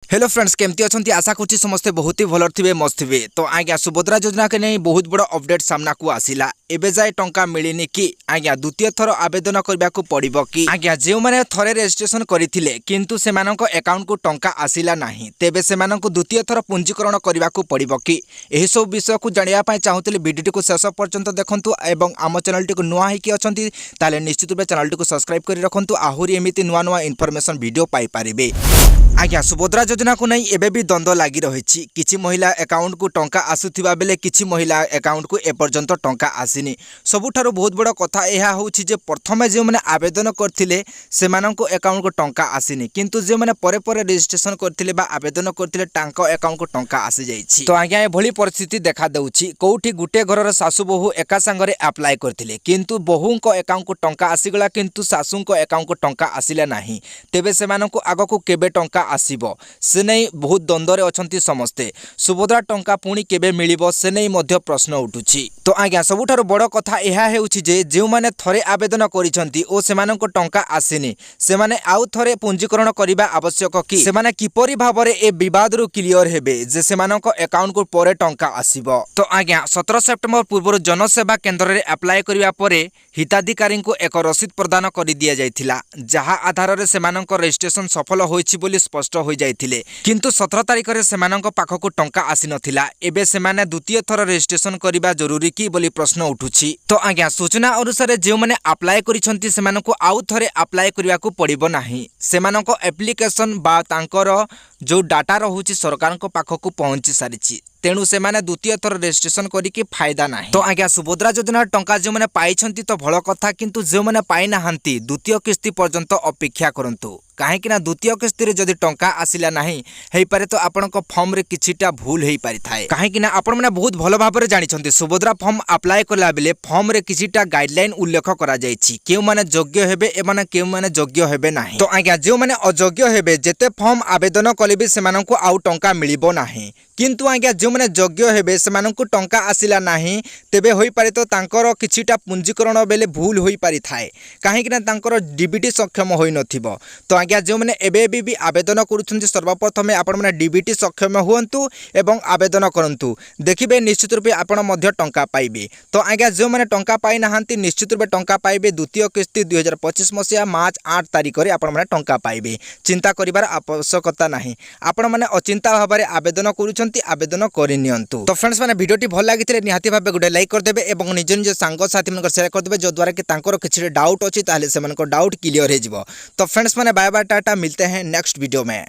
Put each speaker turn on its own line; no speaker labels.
Hello friends केमती अच्छा आशा करुँच समस्ते बहुत ही भल थे मस्त थे। तो आज्ञा सुभद्रा योजना के नहीं बहुत बड़ अपडेट सामना को आसिला एबे जाए टंका मिलनी कि आज्ञा द्वितीय थर आवेदन करने को पड़ो कि आज्ञा जो मैंने थरे रजिस्ट्रेशन करते किंतु से अकाउंट को टंका आसिला नहीं तेबे से द्वितीय थर पंजीकरण करने को पड़ो कि यही सब विषय को जानवाई चाहूली वीडियो को शेष पर्यंत देखूँ और आम चैनल टी नुआ होगी अच्छा निश्चित रूप चैनल टी सब्सक्राइब कर रखुँ आहरी एमती नुआ नुआ इनफॉरमेशन वीडियो पाइपारे। आज्ञा सुभद्रा योजना को नहीं एबे भी द्वंद्व लगी रही किछि महिला अकाउंट को टंका आसुथिबा बेले किछि महिला अकाउंट को एपर्यंत टंका आसीनी। सबुठारु बहुत बड़ कथा यह होछि जे प्रथमे जो मैंने आवेदन करथिले सेमानंको अकाउंट को टंका आसीनी किंतु जो मैंने परे परे रजिस्ट्रेशन करथिले बा आवेदन करथिले टांको अकाउंट को टंका आसी जाइछि। तो आज्ञा एभली परिस्थिति देखा देउछि कोउठी गुटे घरर सासु बहु एका संगरे अप्लाई करथिले किंतु बहुंको अकाउंट को टंका आसीगला किंतु सासुंको अकाउंट को टंका आसिला नाही तेबे सेमानंको आगको केबे टंका आसीबो से नहीं बहुत द्वंद्व अच्छी समस्ते। सुभद्रा टंका पुणी केबे मिलिबो से नहीं मध्य प्रश्न उठुछि। तो आज्ञा सबुठारु बड़ कथा यह हेउछि जे जो माने थरे आवेदन करिसंती ओ सेमानंको टंका आसीनी सेमाने आउ थरे पंजीकरण करिबा आवश्यक कि सेमाने किपरि भाबरे ए विवाद रु क्लियर हेबे जे सेमानंको अकाउंट को परे टंका आसीबो। तो आज्ञा 17 सेप्टेम्बर पूर्व जनसेवा केन्द्र रे अप्लाई करिबा परे हिताधिकारी को एक रसीद प्रदान कर दिया जाइथिला जहा आधार रे सेमानंको रजिस्ट्रेशन सफल होइछि बोली स्पष्ट हो जाइथिले किंतु 17 तारिख रे सेमानंको पाखको टंका आसी नथिला एबे सेमाने द्वितीय थर रजिस्ट्रेशन करिबा जरूरी कि बोली प्रश्न उठुछि। तो आज्ञा सूचना अनुसार जे माने अप्लाई करिसंती सेमानंको आउ थरे अप्लाई करिया को पड़िबो नाही सेमानंको एप्लिकेशन बा तांकर जो डाटा रहुछि सरकारको पाखको पहुंची सारिछि तेणु से माने द्वितीय थर रजिस्ट्रेशन करिके फायदा नाही। तो आज्ञा सुभद्रा योजना टंका जो माने पाइछंती तो भल कथा किंतु जो माने पाइ नाहंती द्वितीय किस्ती पर्यंत अपेक्षा करंतु काहेकि ना द्वितीय किस्ती रे जदि टंका आसिला नाही हेइ पारे तो आपनक फॉर्म रे किछिटा भूल हेइ पारि थाए काहेकि ना आपण माने बहुत भल भाबरे जानिछंती सुभद्रा फॉर्म अप्लाई करला बेले फॉर्म रे किछिटा गाइडलाइन उल्लेख करा जाइछि केउ माने योग्य हेबे ए माने केउ माने योग्य हेबे नाही। तो आज्ञा जो माने अयोग्य हेबे जेते फॉर्म आवेदन कलेबे सेमानंको आउ टंका मिलिबो नाही किंतु आज्ञा जो माने योग्य हेबे सेमानंको टंका आसिला नाही तेबे होई पारे तो तांकर किछिटा पंजीकरण बेले भूल होई पारि थाए काहेकि ना तांकर डीबीटी सक्षम होई नथिबो। तो आज्ञा जो मैंने एबे भी आवेदन करुछंती सर्वप्रथमे आपण माने डीबीटी सक्षम हुअंतु एवं आवेदन करंतु देखिबे निश्चित रूपे आपण मध्य टंका पाइबे। तो आज्ञा जो मैंने टंका पाइ नाहांती निश्चित रूपे टंका पाइबे द्वितीय किस्ती 2025 मसिया मार्च 8 तारिख रे आपण माने टंका पाइबे चिंता करिवार आवश्यकता नाही आपण माने अचिंता भाबरे आवेदन करुछंती आवेदन करि नियंतु। तो फ्रेंड्स माने वीडियोटी भल लागिथिले निहाती भाबे गुडे लाइक कर देबे एवं निज निज सांग साथी मन शेयर कर देबे जो द्वारा कि तांकर किछि डाउट अछि ताले से मानको डाउट क्लियर हे जिवो। तो फ्रेंड्स माने बाय बाय टाटा मिलते हैं नेक्स्ट वीडियो में।